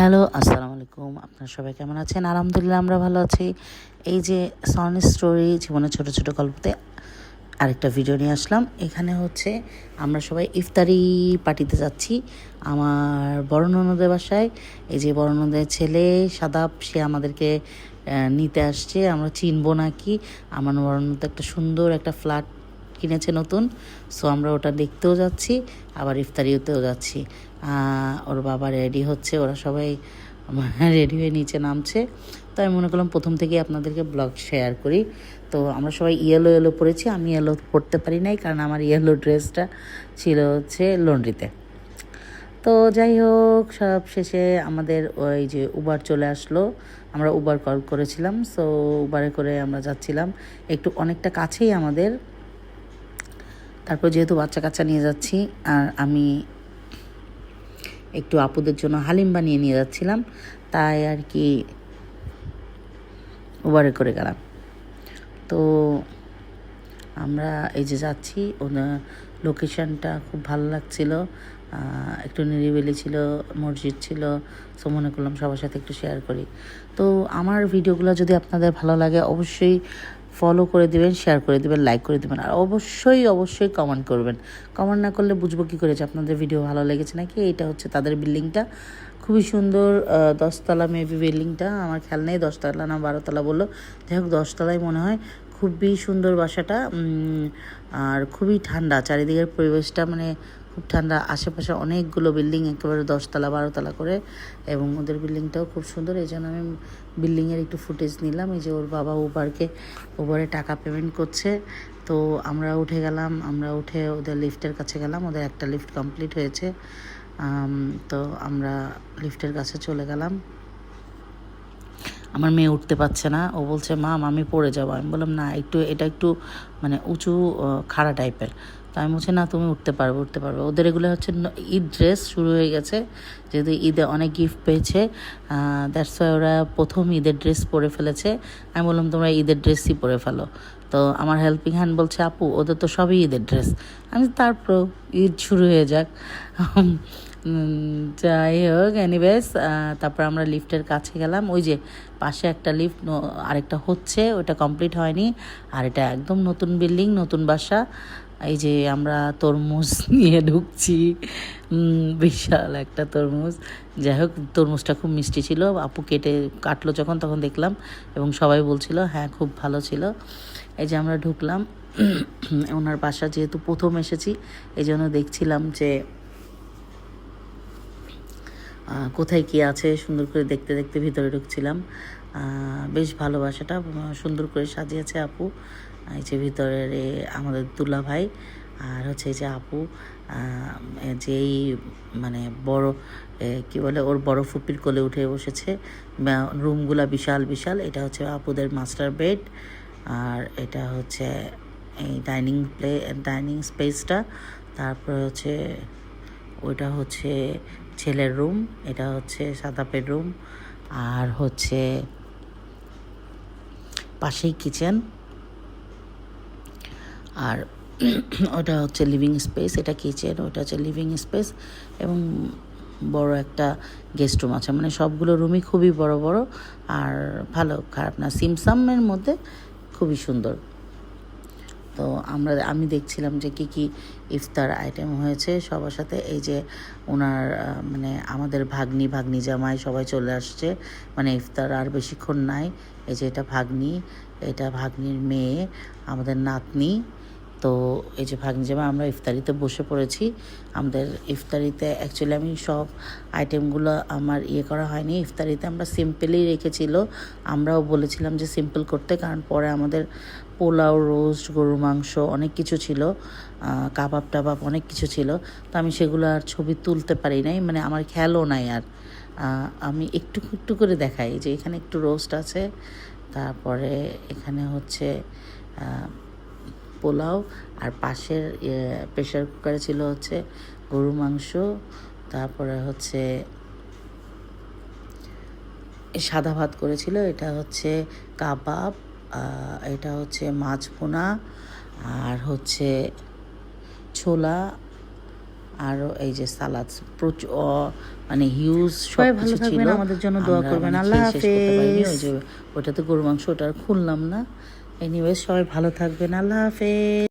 Hello, আসসালামু আলাইকুম। আপনারা সবাই কেমন আছেন? আলহামদুলিল্লাহ আমরা ভালো আছি। এই যে সনি স্টোরি জীবনের ছোট ছোট গল্পতে আরেকটা ভিডিও নিয়ে আসলাম। এখানে হচ্ছে আমরা সবাই ইফতারি পার্টিতে যাচ্ছি আমার বড় ননদের বাসায়। এই যে বড় ননদের ছেলে সাদাব, সে আমাদেরকে নিতে আসছে। আমরা চিনবো না কি, আমার বড় ননদ একটা সুন্দর একটা ফ্ল্যাট কিনেছে নতুন, সো আমরা ওটা দেখতেও যাচ্ছি, আবার ইফতারিতেও যাচ্ছি। ওর বাবা রেডি হচ্ছে, ওরা সবাই রেডি হয়ে নিচে নামছে। তো আমি মনে করলাম প্রথম থেকেই আপনাদেরকে ব্লগ শেয়ার করি। তো আমরা সবাই ইয়েলো পরেছি, আমি ইয়েলো পরতে পারি নাই কারণ আমার ইয়েলো ড্রেসটা ছিল হচ্ছে লন্ড্রিতে। তো যাই হোক, সব শেষে আমাদের ওই যে উবার চলে আসলো। আমরা উবার কল করেছিলাম, সো উবারে করে আমরা যাচ্ছিলাম, একটু অনেকটা কাছেই আমাদের। তারপর যেহেতু বাচ্চা কাচ্চা নিয়ে যাচ্ছি, আর আমি একটু আপুদের জন্য হালিম বানিয়ে নিয়ে যাচ্ছিলাম, তাই আর কি উবারে করে গেলাম। তো আমরা এই যে যাচ্ছি, লোকেশানটা খুব ভালো লাগছিল, একটু নিরিবিলি ছিল, মসজিদ ছিল, সো মনে করলাম সবার সাথে একটু শেয়ার করি। তো আমার ভিডিওগুলো যদি আপনাদের ভালো লাগে অবশ্যই ফলো করে দেবেন, শেয়ার করে দেবেন, লাইক করে দেবেন, আর অবশ্যই কমেন্ট করবেন। কমেন্ট না করলে বুঝবো কী করে যে আপনাদের ভিডিও ভালো লেগেছে নাকি। এটা হচ্ছে তাদের বিল্ডিংটা, খুবই সুন্দর, 10তলা মেবি বিল্ডিংটা, আমার খেয়াল নেই 10তলা না 12তলা বললো, যাই হোক 10তলায় মনে হয়। খুবই সুন্দর বাসাটা, আর খুবই ঠান্ডা, চারিদিকের পরিবেশটা মানে খুব ঠান্ডা। আশেপাশে অনেকগুলো বিল্ডিং, একেবারে 10তলা 12তলা করে, এবং ওদের বিল্ডিংটাও খুব সুন্দর। এই জন্য আমি বিল্ডিংয়ের একটু ফুটেজ নিলাম। এই যে ওর বাবা উবারে টাকা পেমেন্ট করছে। তো আমরা উঠে গেলাম, আমরা উঠে ওদের লিফটের কাছে গেলাম, ওদের একটা লিফট কমপ্লিট হয়েছে। তো আমরা লিফটের কাছে চলে গেলাম। আমার মেয়ে উঠতে পারছে না, ও বলছে মা আমি পড়ে যাবো। আমি বললাম না, এটা একটু মানে উঁচু খাড়া টাইপের। তো আমি বলছি না, তুমি উঠতে পারবে। ওদের এগুলো হচ্ছে ঈদ ড্রেস শুরু হয়ে গেছে, যেহেতু ঈদে অনেক গিফট পেয়েছে, দ্যাটস ওয়াই ওরা প্রথম ঈদের ড্রেস পরে ফেলেছে। আমি বললাম তোমরা ঈদের ড্রেসই পরে ফেলো। তো আমার হেল্পিং হ্যান্ড বলছে আপু ওদের তো সবই ঈদের ড্রেস। আমি তারপর ঈদ শুরু হয়ে যাক। যাই হোক, এনিওয়েজ, তারপর আমরা লিফটের কাছে গেলাম। ওই যে পাশে একটা লিফট, আরেকটা হচ্ছে, ওটা কমপ্লিট হয়নি। আর এটা একদম নতুন বিল্ডিং, নতুন বাসা। এই যে আমরা তরমুজ নিয়ে ঢুকছি, বিশাল একটা তরমুজ। যাই হোক, তরমুজটা খুব মিষ্টি ছিল। আপু কাটলো যখন, তখন দেখলাম, এবং সবাই বলছিল হ্যাঁ খুব ভালো ছিল। এই যে আমরা ঢুকলাম ওনার বাসা, যেহেতু প্রথম এসেছি এই জন্য দেখছিলাম যে কোথায় কী আছে, সুন্দর করে দেখতে ভিতরে ঢুকছিলাম। বেশ ভালো বাসাটা, সুন্দর করে সাজিয়েছে আপু। এই যে ভিতরের আমাদের দুলা ভাই, আর হচ্ছে এই যে আপু, যেই মানে বড় কি বলে, ওর বড় ফুপির কোলে উঠে বসেছে। রুমগুলা বিশাল। এটা হচ্ছে আপুদের মাস্টার বেড, আর এটা হচ্ছে এই ডাইনিং স্পেসটা। তারপরে হচ্ছে ওইটা হচ্ছে ছেলের রুম, এটা হচ্ছে সাদাপের রুম, আর হচ্ছে পাশেই কিচেন, আর ওটা হচ্ছে লিভিং স্পেস। এটা কিচেন, ওটা হচ্ছে লিভিং স্পেস, এবং বড় একটা গেস্ট রুম আছে। মানে সবগুলো রুমই খুবই বড়, আর ভালো, খারাপ না, সিমসামের মধ্যে খুবই সুন্দর। তো আমি দেখছিলাম যে কী ইফতার আইটেম হয়েছে সবার সাথে। এই যে ওনার মানে আমাদের ভাগ্নি জামাই সবাই চলে আসছে, মানে ইফতার আর বেশিক্ষণ নাই। এই যে এটা ভাগ্নির মেয়ে, আমাদের নাতনি। তো এই যে ভাগ্নি জামাই, আমরা ইফতারিতে বসে পড়েছি। আমাদের ইফতারিতে অ্যাকচুয়ালি আমি সব আইটেমগুলো আমার করা হয়নি। ইফতারিতে আমরা সিম্পলই রেখেছিল, আমরাও বলেছিলাম যে সিম্পল করতে, কারণ পরে আমাদের পোলাও, রোস্ট, গরুর মাংস অনেক কিছু ছিল, কাবাব টাবাব অনেক কিছু ছিল। তো আমি সেগুলো আর ছবি তুলতে পারি নাই, মানে আমার খেয়ালও নাই। আর আমি একটু করে দেখাই যে এখানে একটু রোস্ট আছে, তারপরে এখানে হচ্ছে পোলাও, আর পাশের প্রেশার কুকারে ছিল হচ্ছে গরুর মাংস, তারপরে হচ্ছে সাদা ভাত করেছিল, এটা হচ্ছে কাবাব, এটা হচ্ছে মাছ ভুনা, আর হচ্ছে ছোলা, আরও এই যে সালাদ প্রচুর, মানে হিউজ সবাই সব ভালো কিছু ছিল। থাকবেন, আমাদের জন্য দোয়া আমরা করবেন। মানে আল্লাহ খেয়ে শেষ করতে পারিনি। ওই হাফেজ। যে ওটা তো গরু মাংস, ওটা আর খুললাম না। এনিওয়েজ সবাই ভালো থাকবেন, আল্লাহ হাফেজ।